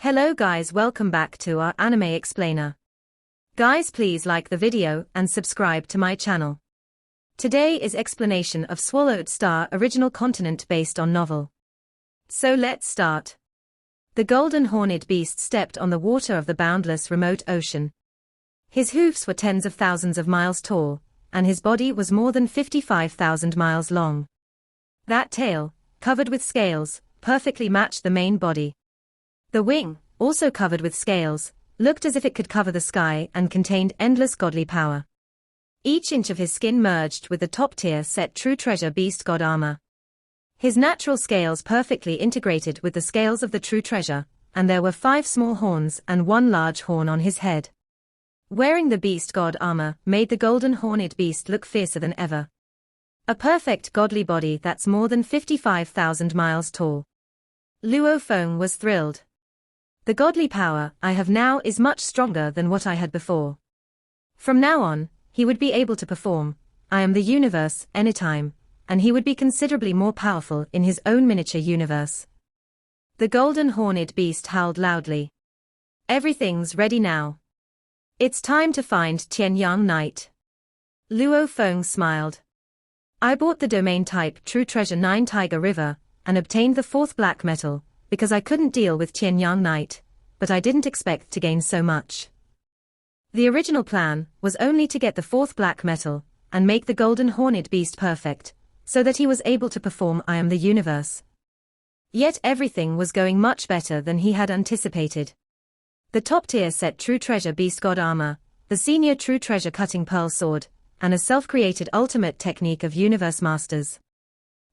Hello guys, welcome back to our anime explainer. Guys, please like the video and subscribe to my channel. Today is explanation of Swallowed Star original continent based on novel. So let's start. The golden horned beast stepped on the water of the boundless remote ocean. His hoofs were tens of thousands of miles tall, and his body was more than 55,000 miles long. That tail, covered with scales, perfectly matched the main body. The wing, also covered with scales, looked as if it could cover the sky and contained endless godly power. Each inch of his skin merged with the top-tier set true treasure beast god armor. His natural scales perfectly integrated with the scales of the true treasure, and there were 5 small horns and 1 large horn on his head. Wearing the beast god armor made the golden horned beast look fiercer than ever. A perfect godly body that's more than 55,000 miles tall. Luo Feng was thrilled. The godly power I have now is much stronger than what I had before. From now on, he would be able to perform I am the universe anytime, and he would be considerably more powerful in his own miniature universe. The golden horned beast howled loudly. Everything's ready now. It's time to find Tianyang Knight. Luo Feng smiled. I bought the domain type True Treasure 9 Tiger River, and obtained the 4th black metal, because I couldn't deal with Tianyang Knight, but I didn't expect to gain so much. The original plan was only to get the 4th black metal, and make the golden horned beast perfect, so that he was able to perform I am the universe. Yet everything was going much better than he had anticipated. The top-tier set True Treasure Beast God Armor, the senior True Treasure Cutting Pearl Sword, and a self-created ultimate technique of Universe Masters.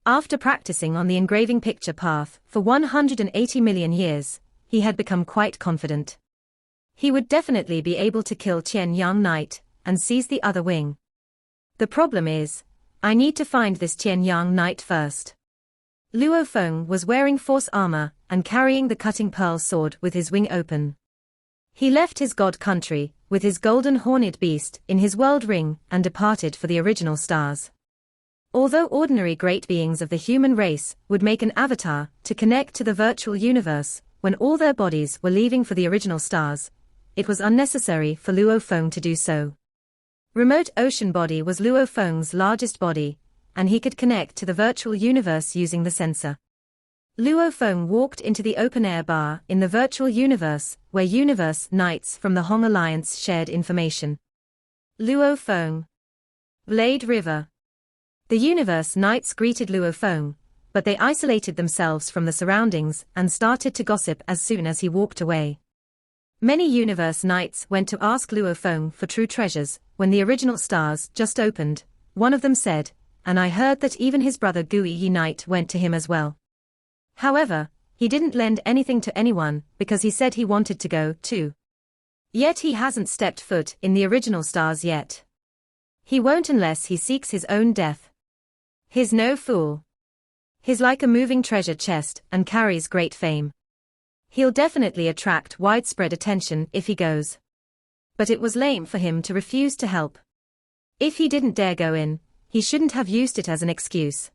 After practicing on the engraving picture path for 180 million years, he had become quite confident. He would definitely be able to kill Tianyang Knight and seize the other wing. The problem is, I need to find this Tianyang Knight first. Luo Feng was wearing force armor and carrying the cutting pearl sword with his wing open. He left his god country with his golden horned beast in his world ring and departed for the original stars. Although ordinary great beings of the human race would make an avatar to connect to the virtual universe when all their bodies were leaving for the original stars, it was unnecessary for Luo Feng to do so. Remote Ocean Body was Luo Feng's largest body, and he could connect to the virtual universe using the sensor. Luo Feng walked into the open-air bar in the virtual universe where Universe Knights from the Hong Alliance shared information. Luo Feng. Blade River. The Universe Knights greeted Luo Feng, but they isolated themselves from the surroundings and started to gossip as soon as he walked away. Many Universe Knights went to ask Luo Feng for true treasures when the original stars just opened. One of them said, and I heard that even his brother Gui Yi Knight went to him as well. However, he didn't lend anything to anyone because he said he wanted to go too. Yet he hasn't stepped foot in the original stars yet. He won't unless he seeks his own death. He's no fool. He's like a moving treasure chest and carries great fame. He'll definitely attract widespread attention if he goes. But it was lame for him to refuse to help. If he didn't dare go in, he shouldn't have used it as an excuse.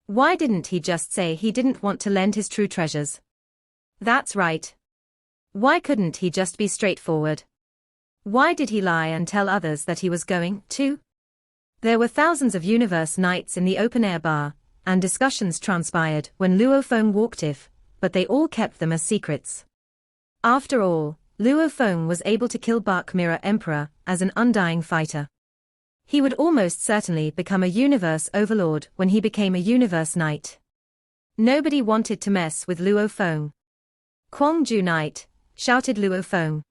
Why didn't he just say he didn't want to lend his true treasures? That's right. Why couldn't he just be straightforward? Why did he lie and tell others that he was going to? There were thousands of Universe Knights in the open-air bar, and discussions transpired when Luo Feng walked in, but they all kept them as secrets. After all, Luo Feng was able to kill Bark Mirror Emperor as an undying fighter. He would almost certainly become a Universe Overlord when he became a Universe Knight. Nobody wanted to mess with Luo Feng. Kwangju Knight, shouted Luo Feng.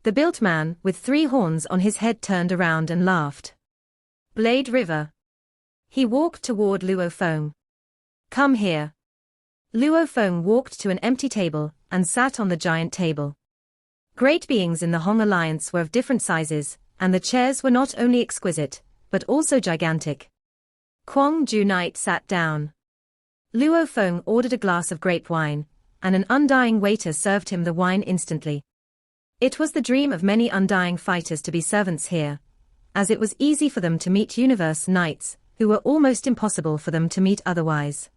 The built man with 3 horns on his head turned around and laughed. Blade River. He walked toward Luo Feng. Come here. Luo Feng walked to an empty table and sat on the giant table. Great beings in the Hong Alliance were of different sizes, and the chairs were not only exquisite, but also gigantic. Kwang Ju Knight sat down. Luo Feng ordered a glass of grape wine, and an undying waiter served him the wine instantly. It was the dream of many undying fighters to be servants here, as it was easy for them to meet Universe Knights, who were almost impossible for them to meet otherwise.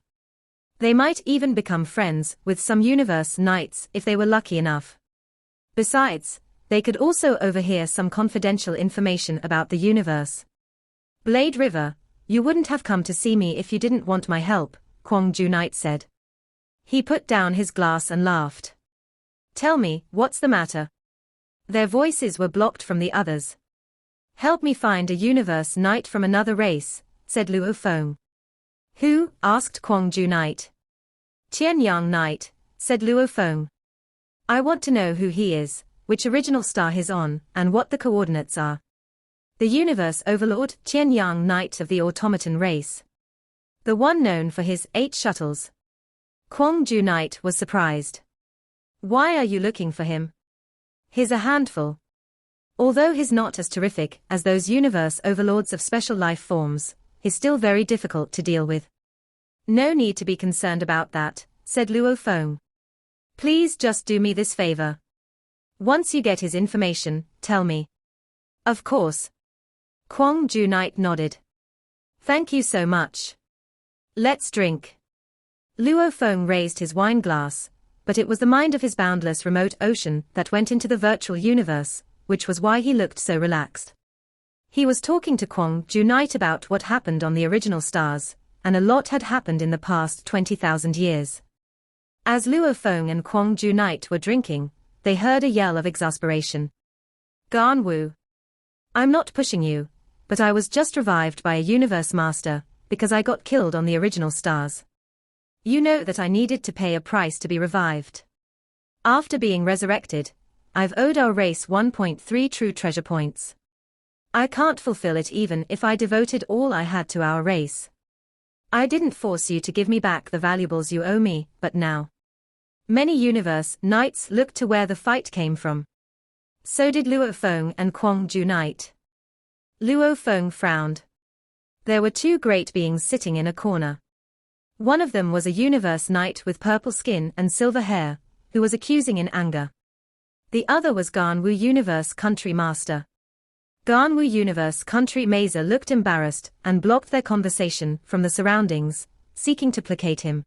They might even become friends with some universe knights if they were lucky enough. Besides, they could also overhear some confidential information about the universe. Blade River, you wouldn't have come to see me if you didn't want my help, Kwang-ju Knight said. He put down his glass and laughed. Tell me, what's the matter? Their voices were blocked from the others. Help me find a universe knight from another race, said Luo Feng. Who? Asked Kwang-ju Knight. Qianyang Knight, said Luo Feng. I want to know who he is, which original star he's on, and what the coordinates are. The universe overlord, Qianyang Knight of the automaton race. The one known for his 8 shuttles. Kwang-ju Knight was surprised. Why are you looking for him? He's a handful. Although he's not as terrific as those universe overlords of special life forms, he's still very difficult to deal with. No need to be concerned about that, said Luo Feng. Please just do me this favor. Once you get his information, tell me. Of course. Kwang-ju Knight nodded. Thank you so much. Let's drink. Luo Feng raised his wine glass, but it was the mind of his boundless remote ocean that went into the virtual universe, which was why he looked so relaxed. He was talking to Kwang-ju Knight about what happened on the original stars, and a lot had happened in the past 20,000 years. As Luo Feng and Kwang-ju Knight were drinking, they heard a yell of exasperation. Ganwu. I'm not pushing you, but I was just revived by a universe master, because I got killed on the original stars. You know that I needed to pay a price to be revived. After being resurrected, I've owed our race 1.3 true treasure points. I can't fulfill it even if I devoted all I had to our race. I didn't force you to give me back the valuables you owe me, but now. Many universe knights looked to where the fight came from. So did Luo Feng and Kwang-ju Knight. Luo Feng frowned. There were 2 great beings sitting in a corner. One of them was a universe knight with purple skin and silver hair, who was accusing in anger. The other was Ganwu Universe Country Master. Ganwu Universe Country Mazer looked embarrassed and blocked their conversation from the surroundings, seeking to placate him.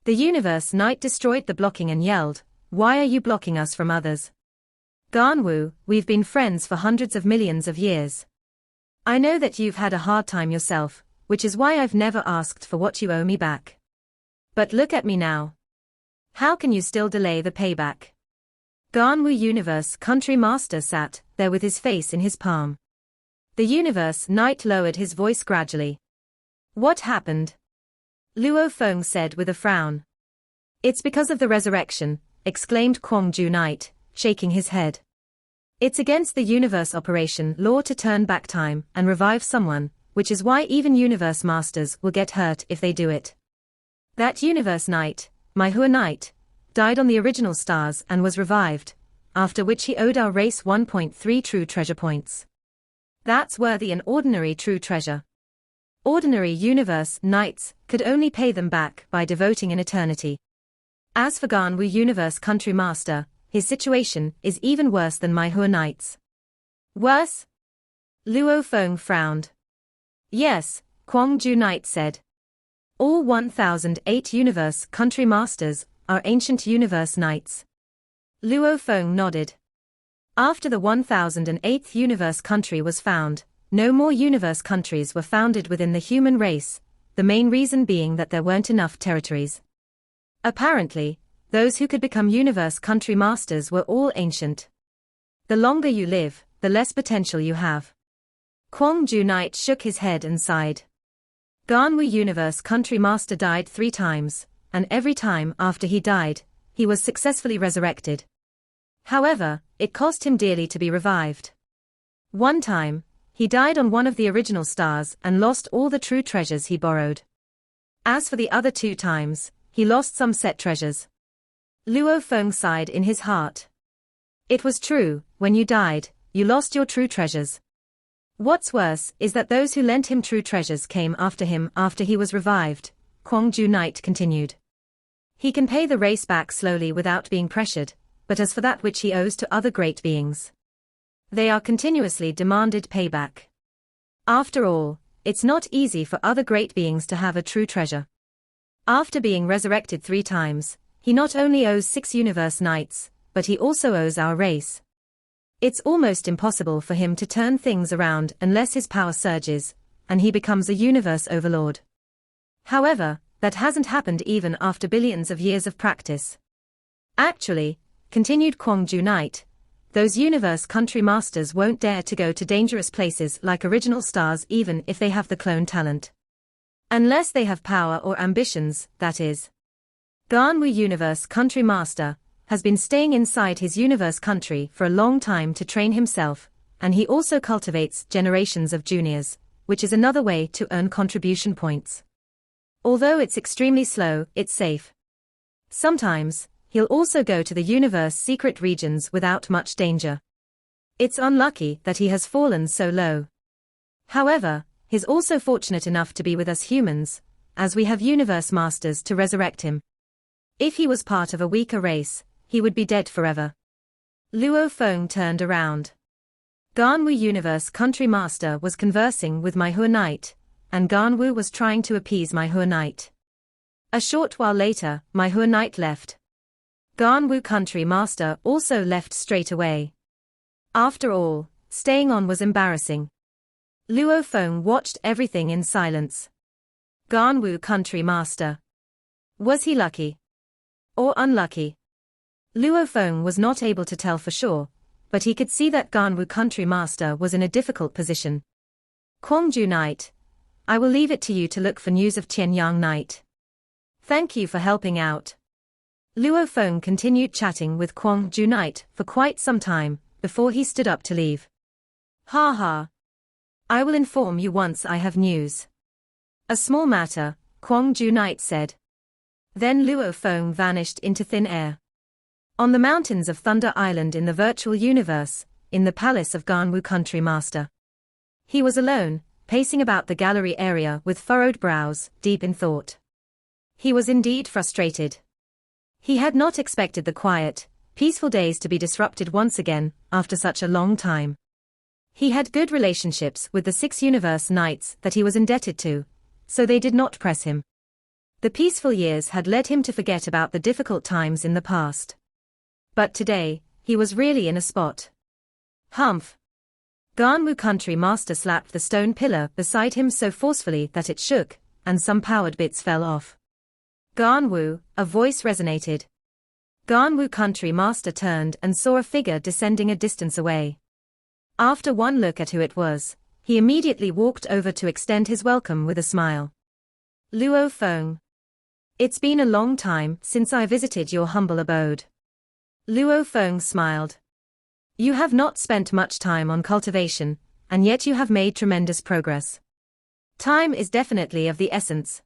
The universe knight destroyed the blocking and yelled, "Why are you blocking us from others? Ganwu, we've been friends for hundreds of millions of years. I know that you've had a hard time yourself, which is why I've never asked for what you owe me back. But look at me now. How can you still delay the payback?" Ganwu Universe Country Master sat there with his face in his palm. The universe knight lowered his voice gradually. What happened? Luo Feng said with a frown. It's because of the resurrection, exclaimed Kwang-ju Knight, shaking his head. It's against the universe operation law to turn back time and revive someone, which is why even universe masters will get hurt if they do it. That universe knight, Maihua Knight, died on the original stars and was revived, after which he owed our race 1.3 true treasure points. That's worthy an ordinary true treasure. Ordinary universe knights could only pay them back by devoting an eternity. As for Ganwu Universe Country Master, his situation is even worse than Maihua Knight's. Worse? Luo Feng frowned. Yes, Kwang-ju Knight said. All 1008 Universe Country Masters are ancient universe knights. Luo Feng nodded. After the 1008th universe country was found, no more universe countries were founded within the human race, the main reason being that there weren't enough territories. Apparently, those who could become universe country masters were all ancient. The longer you live, the less potential you have. Kwang-ju Knight shook his head and sighed. Ganwu Universe Country Master died 3 times, and every time after he died, he was successfully resurrected. However, it cost him dearly to be revived. One time, he died on one of the original stars and lost all the true treasures he borrowed. As for the other 2 times, he lost some set treasures. Luo Feng sighed in his heart. It was true, when you died, you lost your true treasures. What's worse is that those who lent him true treasures came after him after he was revived, Kwang-ju Knight continued. He can pay the race back slowly without being pressured, but as for that which he owes to other great beings, they are continuously demanded payback. After all, it's not easy for other great beings to have a true treasure. After being resurrected 3 times, he not only owes 6 universe nights, but he also owes our race. It's almost impossible for him to turn things around unless his power surges, and he becomes a universe overlord. However, that hasn't happened even after billions of years of practice. Actually, continued Kwong Ju Knight, those universe country masters won't dare to go to dangerous places like original stars even if they have the clone talent. Unless they have power or ambitions, that is. Ganwu Universe Country Master has been staying inside his universe country for a long time to train himself, and he also cultivates generations of juniors, which is another way to earn contribution points. Although it's extremely slow, it's safe. Sometimes, he'll also go to the universe secret regions without much danger. It's unlucky that he has fallen so low. However, he's also fortunate enough to be with us humans, as we have universe masters to resurrect him. If he was part of a weaker race, he would be dead forever. Luo Feng turned around. Ganwu Universe Country Master was conversing with my Hua Knight, and Ganwu was trying to appease my Hua Knight. A short while later, my Hua Knight left. Ganwu Country Master also left straight away. After all, staying on was embarrassing. Luo Feng watched everything in silence. Ganwu Country Master. Was he lucky? Or unlucky? Luo Feng was not able to tell for sure, but he could see that Ganwu Country Master was in a difficult position. Kwong Ju Knight, I will leave it to you to look for news of Tian Yang Knight. Thank you for helping out. Luo Feng continued chatting with Kwong Ju Knight for quite some time, before he stood up to leave. Ha ha. I will inform you once I have news. A small matter, Kwong Ju Knight said. Then Luo Feng vanished into thin air. On the mountains of Thunder Island in the virtual universe, in the palace of Ganwu Country Master. He was alone, pacing about the gallery area with furrowed brows, deep in thought. He was indeed frustrated. He had not expected the quiet, peaceful days to be disrupted once again, after such a long time. He had good relationships with the 6 universe knights that he was indebted to, so they did not press him. The peaceful years had led him to forget about the difficult times in the past. But today, he was really in a spot. Humph! Ganwu Country Master slapped the stone pillar beside him so forcefully that it shook, and some powered bits fell off. Ganwu, a voice resonated. Ganwu Country Master turned and saw a figure descending a distance away. After one look at who it was, he immediately walked over to extend his welcome with a smile. Luo Feng. It's been a long time since I visited your humble abode. Luo Feng smiled. You have not spent much time on cultivation, and yet you have made tremendous progress. Time is definitely of the essence.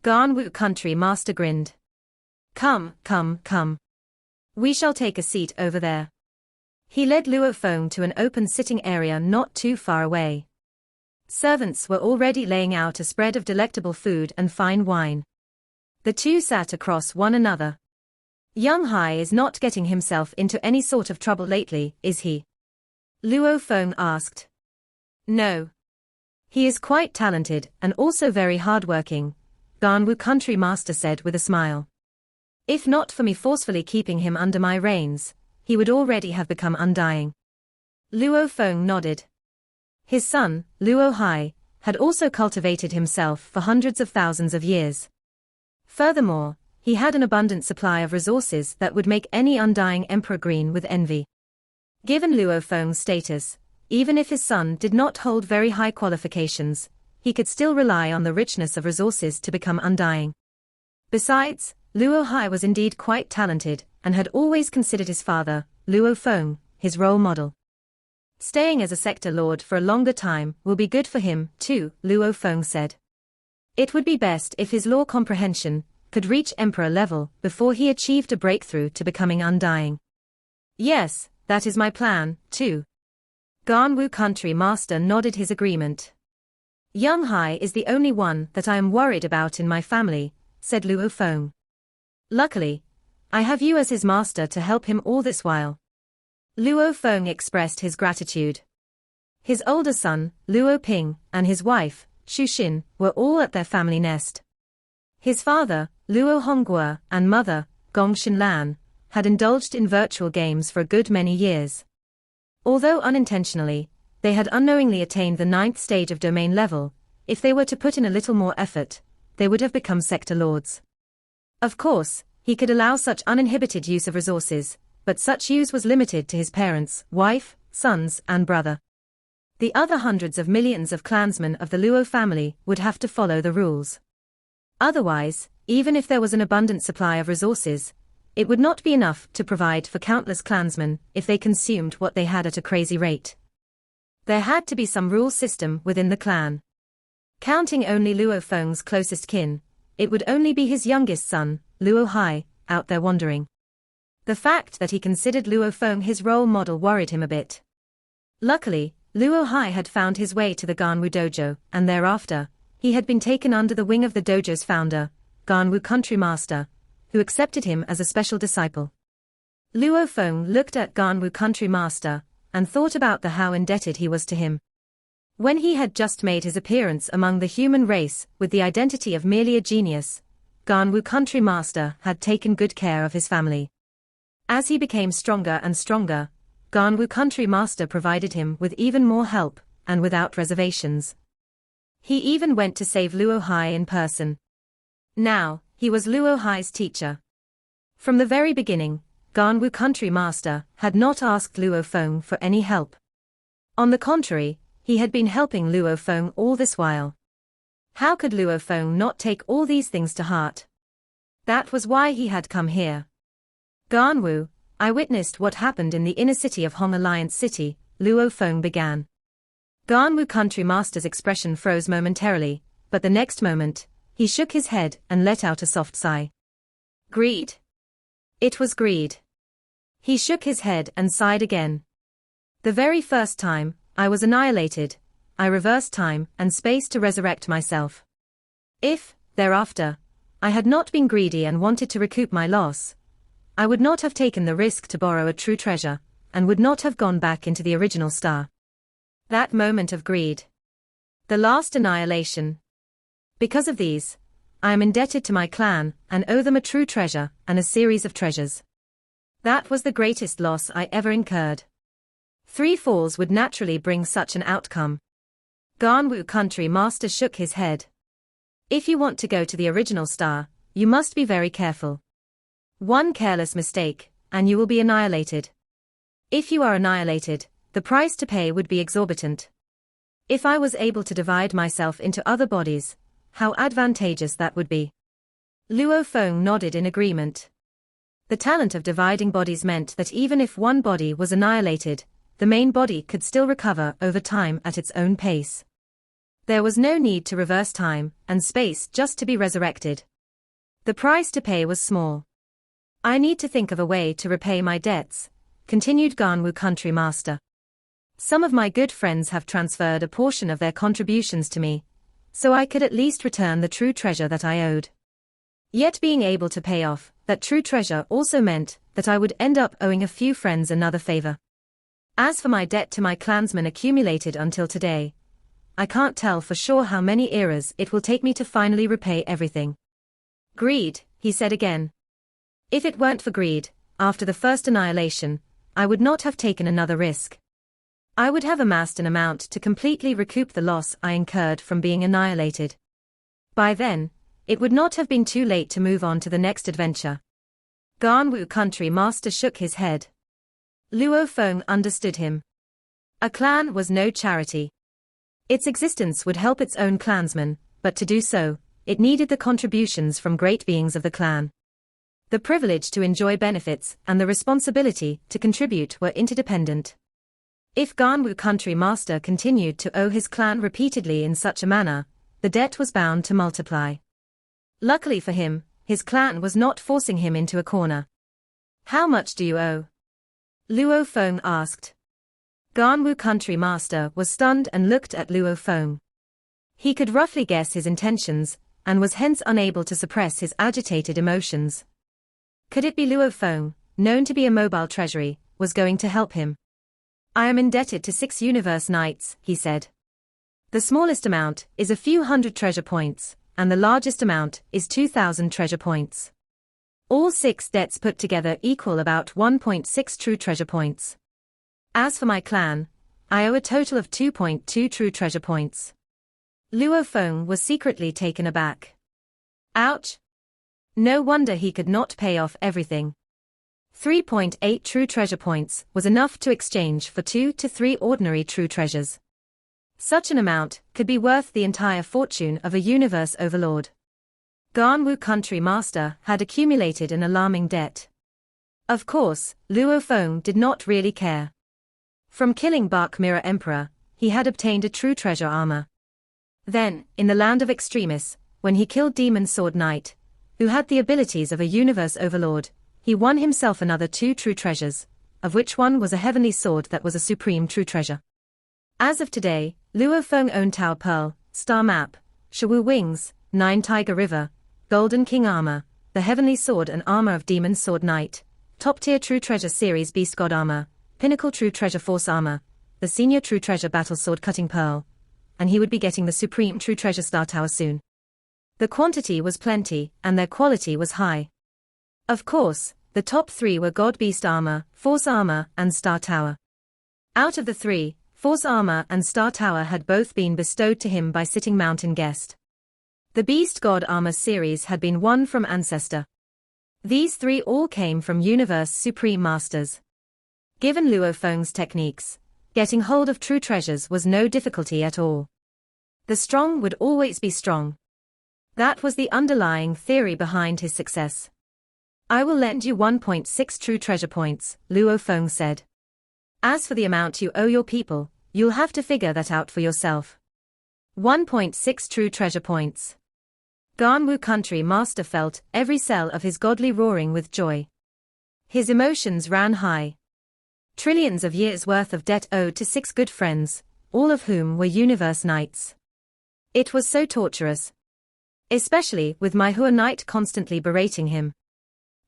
Ganwu Country Master grinned. Come, come, come. We shall take a seat over there. He led Luo Feng to an open sitting area not too far away. Servants were already laying out a spread of delectable food and fine wine. The two sat across one another. Young Hai is not getting himself into any sort of trouble lately, is he? Luo Feng asked. No. He is quite talented and also very hardworking, Ganwu Country Master said with a smile. If not for me forcefully keeping him under my reins, he would already have become undying. Luo Feng nodded. His son, Luo Hai, had also cultivated himself for hundreds of thousands of years. Furthermore, he had an abundant supply of resources that would make any undying emperor green with envy. Given Luo Feng's status, even if his son did not hold very high qualifications, he could still rely on the richness of resources to become undying. Besides, Luo Hai was indeed quite talented, and had always considered his father, Luo Feng, his role model. Staying as a sector lord for a longer time will be good for him, too, Luo Feng said. It would be best if his law comprehension could reach emperor level before he achieved a breakthrough to becoming undying. Yes, that is my plan, too. Ganwu Country Master nodded his agreement. Young Hai is the only one that I am worried about in my family, said Luo Feng. Luckily, I have you as his master to help him all this while. Luo Feng expressed his gratitude. His older son, Luo Ping, and his wife, Shu Xin, were all at their family nest. His father, Luo Hongguo, and mother, Gong Xinlan, had indulged in virtual games for a good many years. Although unintentionally, they had unknowingly attained the 9th stage of domain level. If they were to put in a little more effort, they would have become sector lords. Of course, he could allow such uninhibited use of resources, but such use was limited to his parents, wife, sons, and brother. The other hundreds of millions of clansmen of the Luo family would have to follow the rules. Otherwise, even if there was an abundant supply of resources, it would not be enough to provide for countless clansmen if they consumed what they had at a crazy rate. There had to be some rule system within the clan. Counting only Luo Feng's closest kin, it would only be his youngest son, Luo Hai, out there wandering. The fact that he considered Luo Feng his role model worried him a bit. Luckily, Luo Hai had found his way to the Ganwu dojo, and thereafter, he had been taken under the wing of the dojo's founder, Ganwu Country Master, who accepted him as a special disciple. Luo Feng looked at Ganwu Country Master, and thought about how indebted he was to him. When he had just made his appearance among the human race with the identity of merely a genius, Ganwu Country Master had taken good care of his family. As he became stronger and stronger, Ganwu Country Master provided him with even more help, and without reservations. He even went to save Luo Hai in person. Now, he was Luo Hai's teacher. From the very beginning, Ganwu Country Master had not asked Luo Feng for any help. On the contrary, he had been helping Luo Feng all this while. How could Luo Feng not take all these things to heart? That was why he had come here. Ganwu, I witnessed what happened in the inner city of Hong Alliance City, Luo Feng began. Ganwu Country Master's expression froze momentarily, but the next moment, he shook his head and let out a soft sigh. Greed. It was greed. He shook his head and sighed again. The very first time I was annihilated, I reversed time and space to resurrect myself. If, thereafter, I had not been greedy and wanted to recoup my loss, I would not have taken the risk to borrow a true treasure, and would not have gone back into the original star. That moment of greed. The last annihilation. Because of these, I am indebted to my clan, and owe them a true treasure, and a series of treasures. That was the greatest loss I ever incurred. 3 falls would naturally bring such an outcome. Ganwu Country Master shook his head. If you want to go to the original star, you must be very careful. One careless mistake, and you will be annihilated. If you are annihilated, the price to pay would be exorbitant. If I was able to divide myself into other bodies, how advantageous that would be. Luo Feng nodded in agreement. The talent of dividing bodies meant that even if one body was annihilated, the main body could still recover over time at its own pace. There was no need to reverse time and space just to be resurrected. The price to pay was small. I need to think of a way to repay my debts, continued Ganwu Country Master. Some of my good friends have transferred a portion of their contributions to me, so I could at least return the true treasure that I owed. Yet being able to pay off that true treasure also meant that I would end up owing a few friends another favor. As for my debt to my clansmen accumulated until today, I can't tell for sure how many eras it will take me to finally repay everything. Greed, he said again. If it weren't for greed, after the first annihilation, I would not have taken another risk. I would have amassed an amount to completely recoup the loss I incurred from being annihilated. By then, it would not have been too late to move on to the next adventure. Ganwu Country Master shook his head. Luo Feng understood him. A clan was no charity. Its existence would help its own clansmen, but to do so, it needed the contributions from great beings of the clan. The privilege to enjoy benefits and the responsibility to contribute were interdependent. If Ganwu Country Master continued to owe his clan repeatedly in such a manner, the debt was bound to multiply. Luckily for him, his clan was not forcing him into a corner. How much do you owe? Luo Feng asked. Ganwu Country Master was stunned and looked at Luo Feng. He could roughly guess his intentions, and was hence unable to suppress his agitated emotions. Could it be Luo Feng, known to be a mobile treasury, was going to help him? I am indebted to 6 universe knights, he said. The smallest amount is a few hundred treasure points, and the largest amount is 2,000 treasure points. All 6 debts put together equal about 1.6 true treasure points. As for my clan, I owe a total of 2.2 true treasure points. Luo Feng was secretly taken aback. Ouch! No wonder he could not pay off everything. 3.8 true treasure points was enough to exchange for 2 to 3 ordinary true treasures. Such an amount could be worth the entire fortune of a universe overlord. Ganwu Country Master had accumulated an alarming debt. Of course, Luo Feng did not really care. From killing Bark Mirror Emperor, he had obtained a true treasure armor. Then, in the land of Extremis, when he killed Demon Sword Knight, who had the abilities of a universe overlord, he won himself another 2 true treasures, of which one was a heavenly sword that was a supreme true treasure. As of today, Luo Feng owned Tao Pearl, Star Map, Shawu Wings, 9 Tiger River, Golden King Armor, the Heavenly Sword and Armor of Demon Sword Knight, Top-Tier True Treasure Series Beast God Armor, Pinnacle True Treasure Force Armor, the Senior True Treasure Battle Sword Cutting Pearl, and he would be getting the Supreme True Treasure Star Tower soon. The quantity was plenty, and their quality was high. Of course, the top 3 were God Beast Armor, Force Armor, and Star Tower. Out of the 3, Force Armor and Star Tower had both been bestowed to him by Sitting Mountain Guest. The Beast God Armor series had been won from Ancestor. These 3 all came from Universe Supreme Masters. Given Luo Feng's techniques, getting hold of true treasures was no difficulty at all. The strong would always be strong. That was the underlying theory behind his success. I will lend you 1.6 true treasure points, Luo Feng said. As for the amount you owe your people, you'll have to figure that out for yourself. 1.6 true treasure points. Ganwu Country Master felt every cell of his godly roaring with joy. His emotions ran high. Trillions of years' worth of debt owed to 6 good friends, all of whom were universe knights. It was so torturous. Especially with my Hua Knight constantly berating him.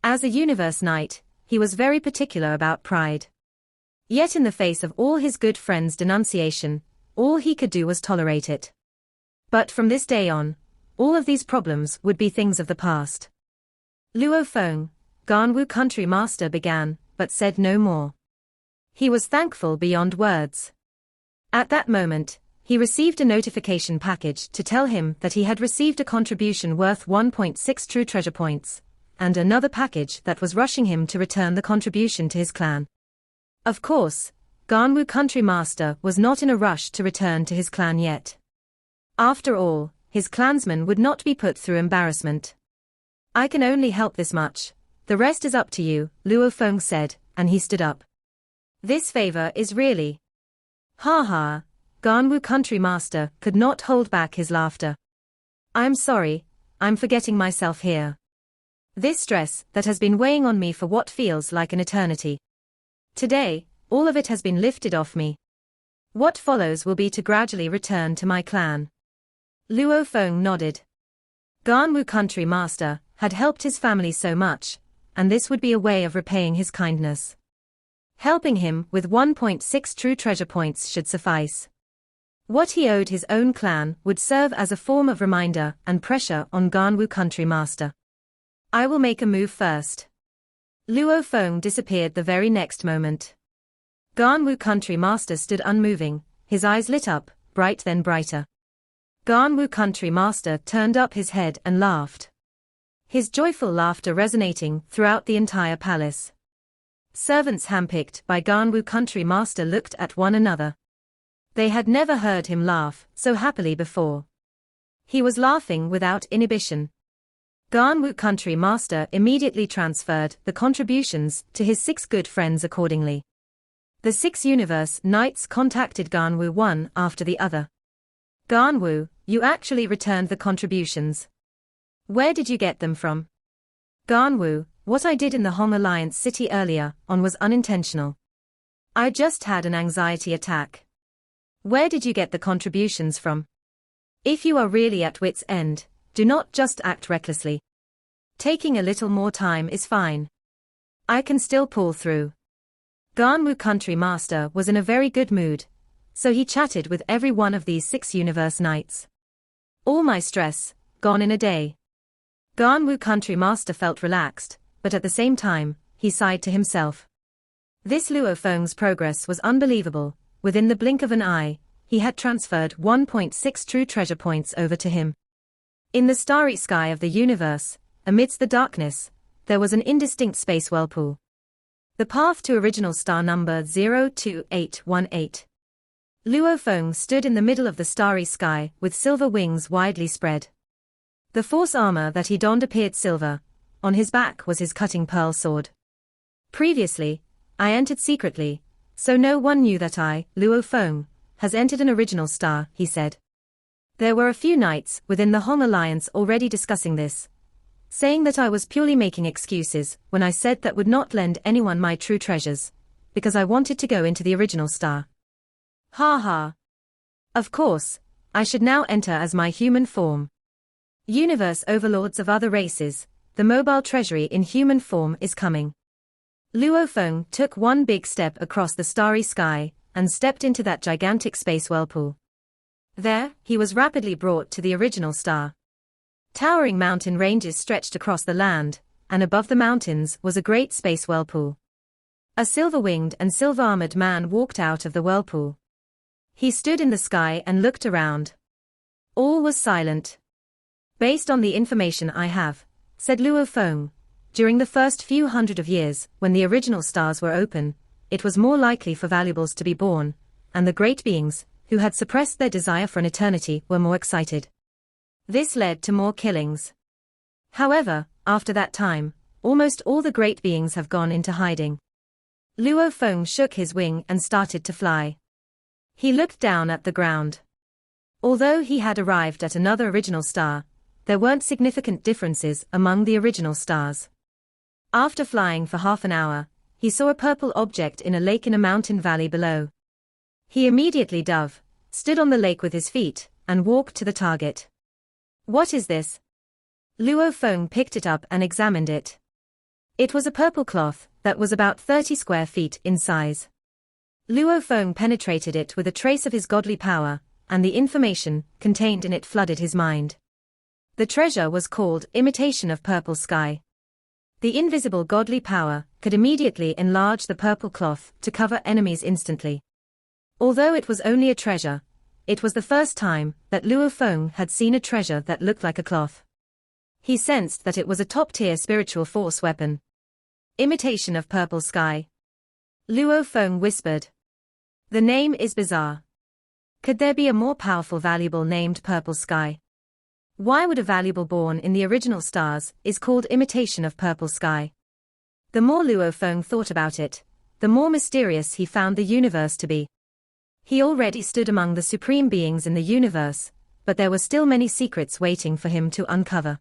As a universe knight, he was very particular about pride. Yet in the face of all his good friends' denunciation, all he could do was tolerate it. But from this day on, all of these problems would be things of the past. Luo Feng, Ganwu Country Master began, but said no more. He was thankful beyond words. At that moment, he received a notification package to tell him that he had received a contribution worth 1.6 true treasure points, and another package that was rushing him to return the contribution to his clan. Of course, Ganwu Country Master was not in a rush to return to his clan yet. After all, his clansmen would not be put through embarrassment. I can only help this much. The rest is up to you, Luo Feng said, and he stood up. This favor is really... Ha ha, Ganwu Country Master could not hold back his laughter. I'm sorry, I'm forgetting myself here. This stress that has been weighing on me for what feels like an eternity. Today, all of it has been lifted off me. What follows will be to gradually return to my clan. Luo Feng nodded. Ganwu Country Master had helped his family so much, and this would be a way of repaying his kindness. Helping him with 1.6 true treasure points should suffice. What he owed his own clan would serve as a form of reminder and pressure on Ganwu Country Master. I will make a move first. Luo Feng disappeared the very next moment. Ganwu Country Master stood unmoving, his eyes lit up, bright then brighter. Ganwu Country Master turned up his head and laughed. His joyful laughter resonating throughout the entire palace. Servants handpicked by Ganwu Country Master looked at one another. They had never heard him laugh so happily before. He was laughing without inhibition. Ganwu Country Master immediately transferred the contributions to his 6 good friends accordingly. The 6 universe knights contacted Ganwu one after the other. Ganwu, you actually returned the contributions. Where did you get them from? Ganwu, what I did in the Hong Alliance city earlier on was unintentional. I just had an anxiety attack. Where did you get the contributions from? If you are really at wit's end, do not just act recklessly. Taking a little more time is fine. I can still pull through. Ganwu Country Master was in a very good mood, so he chatted with every one of these 6 universe knights. All my stress gone in a day. Ganwu country master felt relaxed, but at the same time, he sighed to himself. This Luo Feng's progress was unbelievable. Within the blink of an eye, he had transferred 1.6 true treasure points over to him. In the starry sky of the universe, amidst the darkness, there was an indistinct space whirlpool. The path to original star number 02818. Luo Feng stood in the middle of the starry sky with silver wings widely spread. The force armor that he donned appeared silver. On his back was his cutting pearl sword. Previously, I entered secretly, so no one knew that I, Luo Feng, has entered an original star, he said. There were a few knights within the Hong Alliance already discussing this, saying that I was purely making excuses when I said that would not lend anyone my true treasures, because I wanted to go into the original star. Ha ha. Of course, I should now enter as my human form. Universe overlords of other races, the mobile treasury in human form is coming. Luo Feng took one big step across the starry sky and stepped into that gigantic space whirlpool. There, he was rapidly brought to the original star. Towering mountain ranges stretched across the land, and above the mountains was a great space whirlpool. A silver-winged and silver-armored man walked out of the whirlpool. He stood in the sky and looked around. All was silent. Based on the information I have, said Luo Feng, during the first few hundred of years, when the original stars were open, it was more likely for valuables to be born, and the great beings, who had suppressed their desire for an eternity, were more excited. This led to more killings. However, after that time, almost all the great beings have gone into hiding. Luo Feng shook his wing and started to fly. He looked down at the ground. Although he had arrived at another original star, there weren't significant differences among the original stars. After flying for half an hour, he saw a purple object in a lake in a mountain valley below. He immediately dove, stood on the lake with his feet, and walked to the target. What is this? Luo Feng picked it up and examined it. It was a purple cloth that was about 30 square feet in size. Luo Feng penetrated it with a trace of his godly power, and the information contained in it flooded his mind. The treasure was called Imitation of Purple Sky. The invisible godly power could immediately enlarge the purple cloth to cover enemies instantly. Although it was only a treasure, it was the first time that Luo Feng had seen a treasure that looked like a cloth. He sensed that it was a top-tier spiritual force weapon. Imitation of Purple Sky. Luo Feng whispered. The name is bizarre. Could there be a more powerful valuable named Purple Sky? Why would a valuable born in the original stars is called Imitation of Purple Sky? The more Luo Feng thought about it, the more mysterious he found the universe to be. He already stood among the supreme beings in the universe, but there were still many secrets waiting for him to uncover.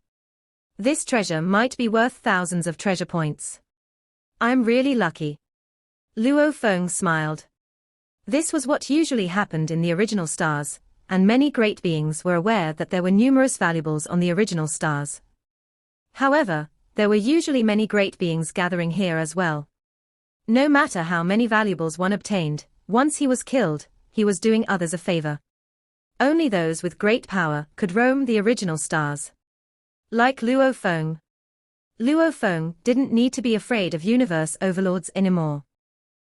This treasure might be worth thousands of treasure points. I'm really lucky. Luo Feng smiled. This was what usually happened in the original stars, and many great beings were aware that there were numerous valuables on the original stars. However, there were usually many great beings gathering here as well. No matter how many valuables one obtained, once he was killed, he was doing others a favor. Only those with great power could roam the original stars. Like Luo Feng. Luo Feng didn't need to be afraid of universe overlords anymore.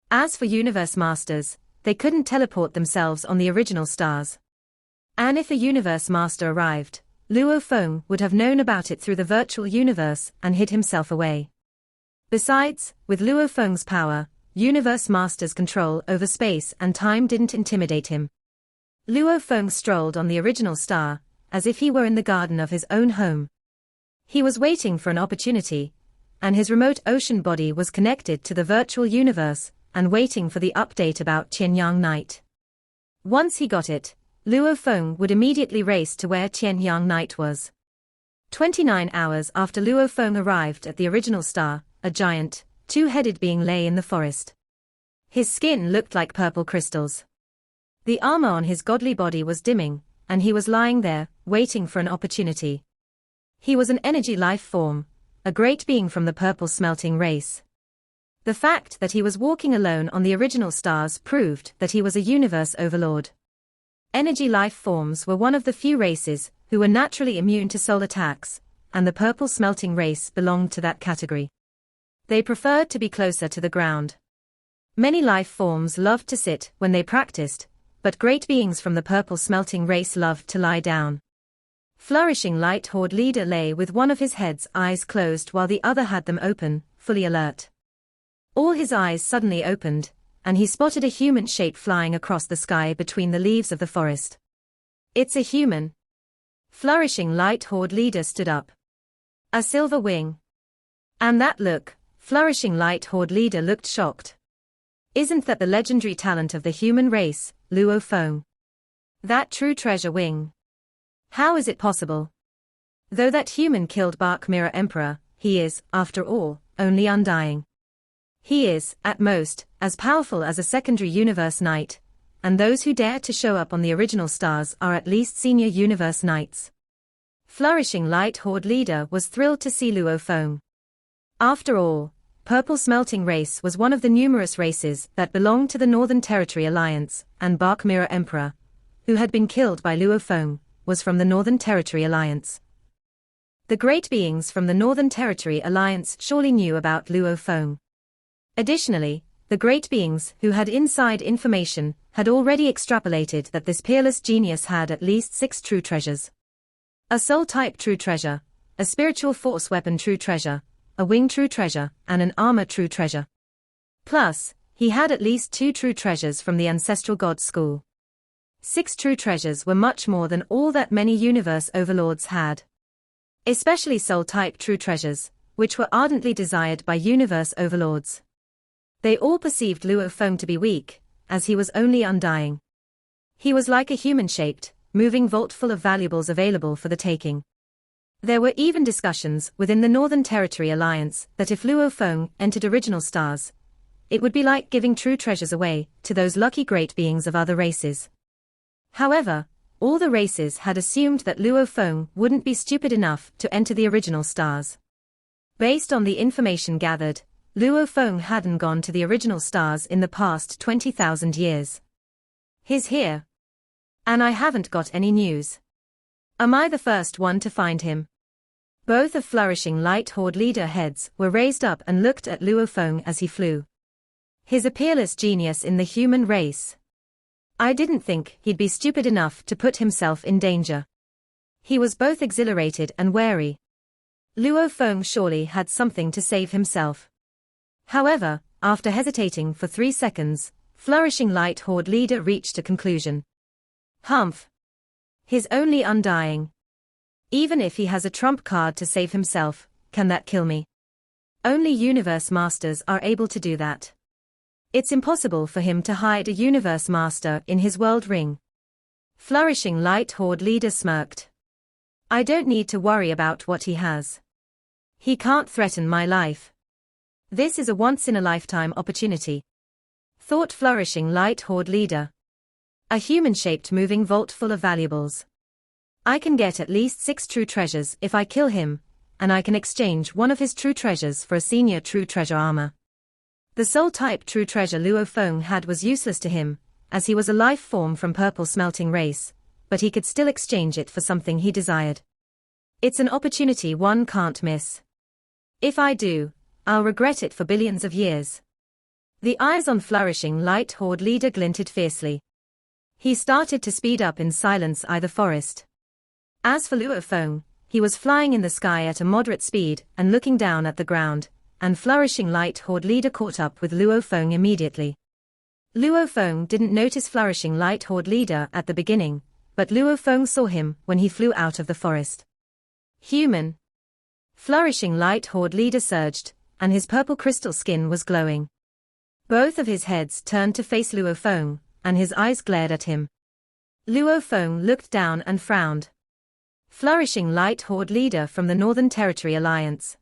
As for universe masters, they couldn't teleport themselves on the original stars. And if a universe master arrived, Luo Feng would have known about it through the virtual universe and hid himself away. Besides, with Luo Feng's power, universe master's control over space and time didn't intimidate him. Luo Feng strolled on the original star, as if he were in the garden of his own home. He was waiting for an opportunity, and his remote ocean body was connected to the virtual universe and waiting for the update about Qianyang Night. Once he got it, Luo Feng would immediately race to where Qianyang Night was. 29 hours after Luo Feng arrived at the original star, a giant, two-headed being lay in the forest. His skin looked like purple crystals. The armor on his godly body was dimming, and he was lying there, waiting for an opportunity. He was an energy life form, a great being from the purple smelting race. The fact that he was walking alone on the original stars proved that he was a universe overlord. Energy life forms were one of the few races who were naturally immune to soul attacks, and the purple smelting race belonged to that category. They preferred to be closer to the ground. Many life forms loved to sit when they practiced, but great beings from the purple smelting race loved to lie down. Flourishing Light Horde Leader lay with one of his head's eyes closed while the other had them open, fully alert. All his eyes suddenly opened, and he spotted a human shape flying across the sky between the leaves of the forest. It's a human. Flourishing Light Horde Leader stood up. A silver wing. And that look, Flourishing Light Horde Leader looked shocked. Isn't that the legendary talent of the human race, Luo Feng? That true treasure wing. How is it possible? Though that human killed Bark Mirror Emperor, he is, after all, only undying. He is, at most, as powerful as a secondary universe knight, and those who dare to show up on the original stars are at least senior universe knights. Flourishing Light Horde Leader was thrilled to see Luo Feng. After all, Purple Smelting Race was one of the numerous races that belonged to the Northern Territory Alliance, and Bark Mirror Emperor, who had been killed by Luo Feng, was from the Northern Territory Alliance. The great beings from the Northern Territory Alliance surely knew about Luo Feng. Additionally, the great beings who had inside information had already extrapolated that this peerless genius had at least 6 true treasures. A soul-type true treasure, a spiritual force weapon true treasure, a wing true treasure, and an armor true treasure. Plus, he had at least 2 true treasures from the ancestral god school. 6 true treasures were much more than all that many universe overlords had. Especially soul-type true treasures, which were ardently desired by universe overlords. They all perceived Luo Feng to be weak, as he was only undying. He was like a human-shaped, moving vault full of valuables available for the taking. There were even discussions within the Northern Territory Alliance that if Luo Feng entered original stars, it would be like giving true treasures away to those lucky great beings of other races. However, all the races had assumed that Luo Feng wouldn't be stupid enough to enter the original stars. Based on the information gathered, Luo Feng hadn't gone to the original stars in the past 20,000 years. He's here. And I haven't got any news. Am I the first one to find him? Both of Flourishing Light Horde Leader heads were raised up and looked at Luo Feng as he flew. He's a peerless genius in the human race. I didn't think he'd be stupid enough to put himself in danger. He was both exhilarated and wary. Luo Feng surely had something to save himself. However, after hesitating for 3 seconds, Flourishing Light Horde Leader reached a conclusion. Humph. He's only undying. Even if he has a trump card to save himself, can that kill me? Only Universe Masters are able to do that. It's impossible for him to hide a Universe Master in his world ring. Flourishing Light Horde Leader smirked. I don't need to worry about what he has. He can't threaten my life. This is a once-in-a-lifetime opportunity. Thought Flourishing Light Horde Leader. A human-shaped moving vault full of valuables. I can get at least 6 true treasures if I kill him, and I can exchange one of his true treasures for a senior true treasure armor. The soul-type true treasure Luo Feng had was useless to him, as he was a life form from Purple Smelting Race, but he could still exchange it for something he desired. It's an opportunity one can't miss. If I do, I'll regret it for billions of years. The eyes on Flourishing Light Horde Leader glinted fiercely. He started to speed up in Silence Eye the forest. As for Luo Feng, he was flying in the sky at a moderate speed and looking down at the ground, and Flourishing Light Horde Leader caught up with Luo Feng immediately. Luo Feng didn't notice Flourishing Light Horde Leader at the beginning, but Luo Feng saw him when he flew out of the forest. Human. Flourishing Light Horde Leader surged, and his purple crystal skin was glowing. Both of his heads turned to face Luo Feng, and his eyes glared at him. Luo Feng looked down and frowned. Flourishing Light Horde Leader from the Northern Territory Alliance.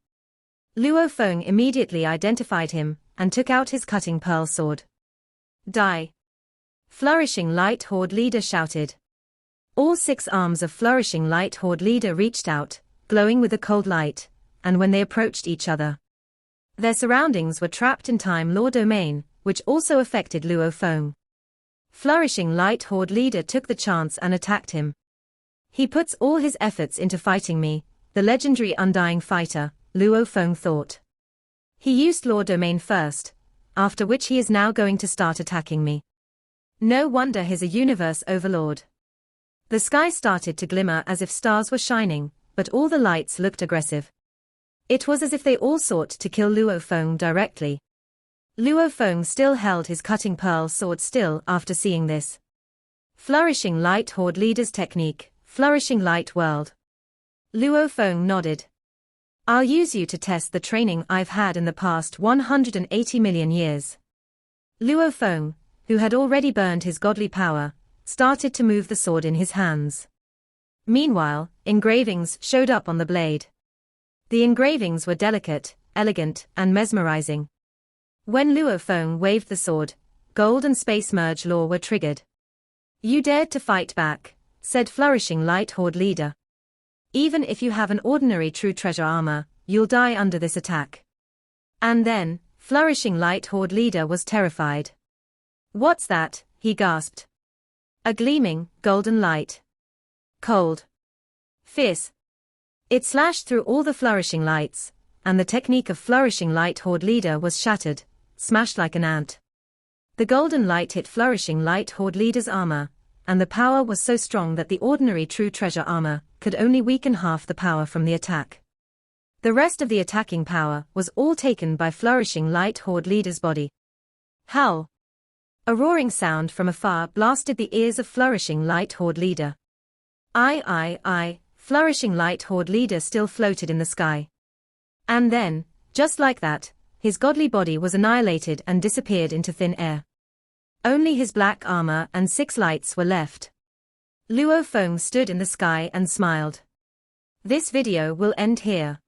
Luo Feng immediately identified him, and took out his cutting pearl sword. Die! Flourishing Light Horde Leader shouted. All 6 arms of Flourishing Light Horde Leader reached out, glowing with a cold light, and when they approached each other, their surroundings were trapped in Time Law domain, which also affected Luo Feng. Flourishing Light Horde Leader took the chance and attacked him. He puts all his efforts into fighting me, the legendary undying fighter, Luo Feng thought. He used Law Domain first, after which he is now going to start attacking me. No wonder he's a universe overlord. The sky started to glimmer as if stars were shining, but all the lights looked aggressive. It was as if they all sought to kill Luo Feng directly. Luo Feng still held his cutting pearl sword still after seeing this. Flourishing Light Horde Leader's technique, Flourishing Light World. Luo Feng nodded. I'll use you to test the training I've had in the past 180 million years. Luo Feng, who had already burned his godly power, started to move the sword in his hands. Meanwhile, engravings showed up on the blade. The engravings were delicate, elegant, and mesmerizing. When Luo Feng waved the sword, gold and space merge law were triggered. You dared to fight back, said Flourishing Light Horde Leader. Even if you have an ordinary true treasure armor, you'll die under this attack. And then, Flourishing Light Horde Leader was terrified. What's that? He gasped. A gleaming, golden light. Cold. Fierce. It slashed through all the flourishing lights, and the technique of Flourishing Light Horde Leader was shattered, smashed like an ant. The golden light hit Flourishing Light Horde Leader's armor, and the power was so strong that the ordinary true treasure armor could only weaken half the power from the attack. The rest of the attacking power was all taken by Flourishing Light Horde Leader's body. Howl! A roaring sound from afar blasted the ears of Flourishing Light Horde Leader. Flourishing Light Horde Leader still floated in the sky. And then, just like that, his godly body was annihilated and disappeared into thin air. Only his black armor and 6 lights were left. Luo Feng stood in the sky and smiled. This video will end here.